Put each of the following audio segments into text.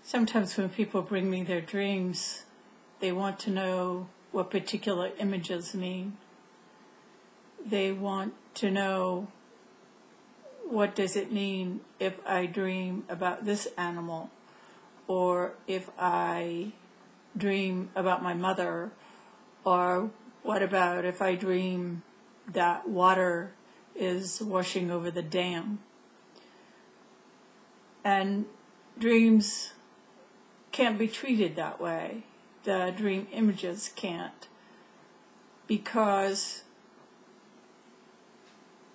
Sometimes when people bring me their dreams, they want to know what particular images mean. They want to know, what does it mean if I dream about this animal, or if I dream about my mother, or what about if I dream that water is washing over the dam? And dreams can't be treated that way. The dream images can't, because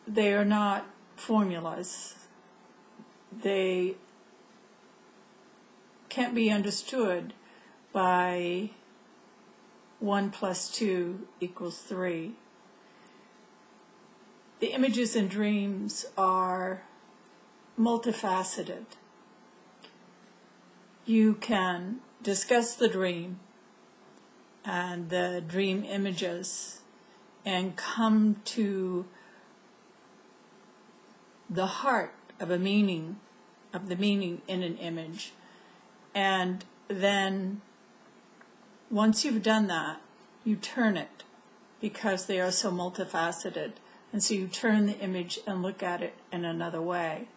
they are not formulas. They can't be understood by 1 + 2 = 3. The images in dreams are multifaceted. You can discuss the dream and the dream images and come to the heart of the meaning in an image. And then once you've done that, you turn it, because they are so multifaceted. And so you turn the image and look at it in another way.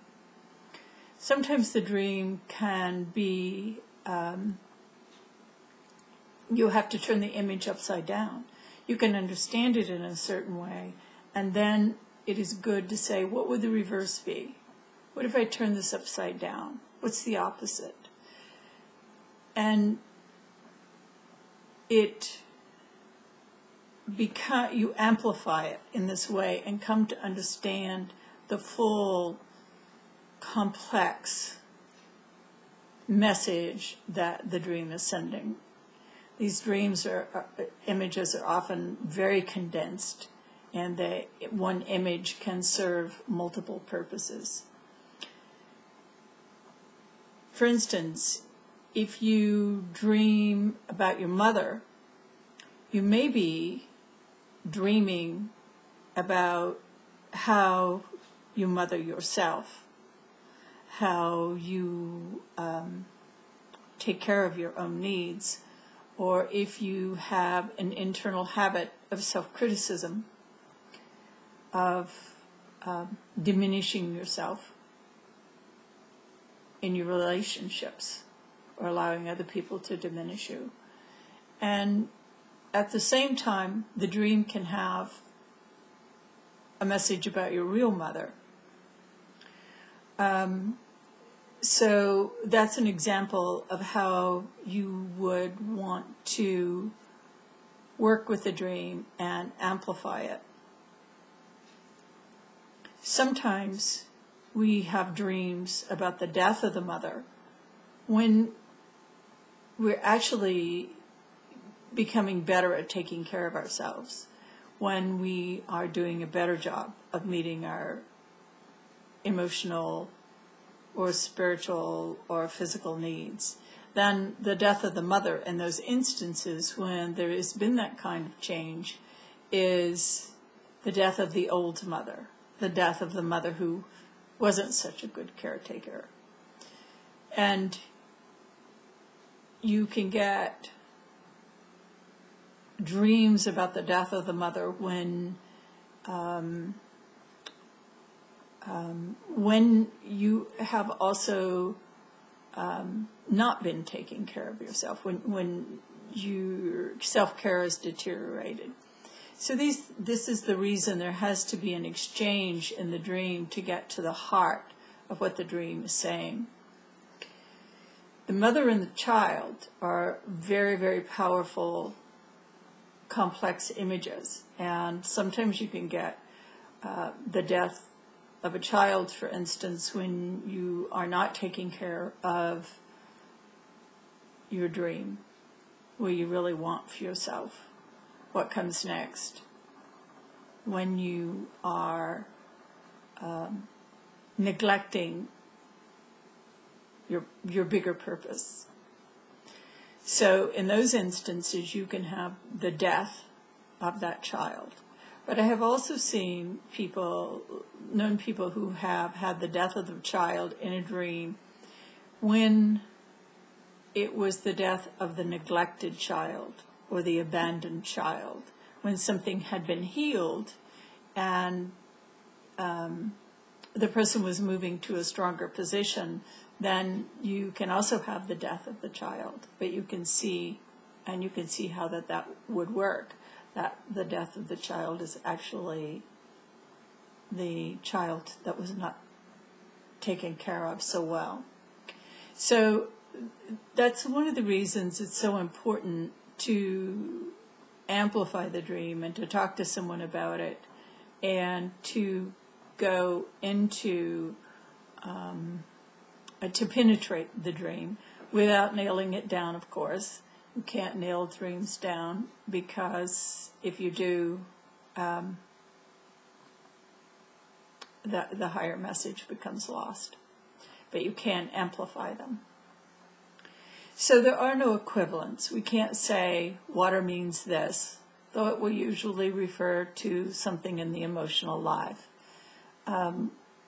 Sometimes the dream can be, you have to turn the image upside down. You can understand it in a certain way, and then it is good to say, what would the reverse be? What if I turn this upside down? What's the opposite? And you amplify it in this way and come to understand the full, complex message that the dream is sending. These dreams images are often very condensed, and one image can serve multiple purposes. For instance, if you dream about your mother, you may be dreaming about how you mother yourself, how you take care of your own needs, or if you have an internal habit of self-criticism, of diminishing yourself in your relationships, or allowing other people to diminish you. And at the same time, the dream can have a message about your real mother. So that's an example of how you would want to work with the dream and amplify it. Sometimes we have dreams about the death of the mother when we're actually becoming better at taking care of ourselves, when we are doing a better job of meeting our emotional or spiritual or physical needs. Then the death of the mother, in those instances when there has been that kind of change, is the death of the old mother, the death of the mother who wasn't such a good caretaker. And you can get dreams about the death of the mother when you have also not been taking care of yourself, when your self-care is deteriorated. So this is the reason there has to be an exchange in the dream to get to the heart of what the dream is saying. The mother and the child are very, very powerful, complex images. And sometimes you can get the death of a child, for instance, when you are not taking care of your dream, what you really want for yourself, what comes next, when you are neglecting your bigger purpose. So in those instances, you can have the death of that child. But I have also known people who have had the death of the child in a dream when it was the death of the neglected child or the abandoned child. When something had been healed and the person was moving to a stronger position, then you can also have the death of the child. But you can see how that would work, that the death of the child is actually the child that was not taken care of so well. So that's one of the reasons it's so important to amplify the dream and to talk to someone about it and to go into, to penetrate the dream without nailing it down, of course. You can't nail dreams down, because if you do, the higher message becomes lost. But you can amplify them. So there are no equivalents. We can't say water means this, though it will usually refer to something in the emotional life.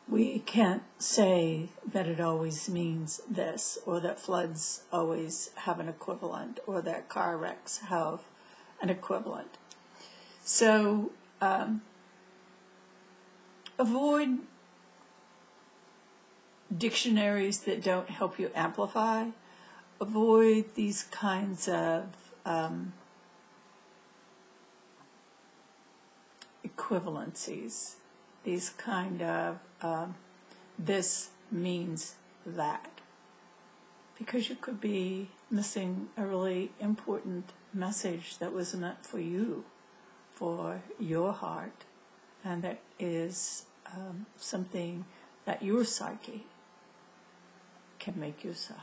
We can't say that it always means this, or that floods always have an equivalent, or that car wrecks have an equivalent. So avoid dictionaries that don't help you amplify. Avoid these kinds of equivalencies, these kind of this means that, because you could be missing a really important message that was meant for you, for your heart, and that is something that your psyche can make you so.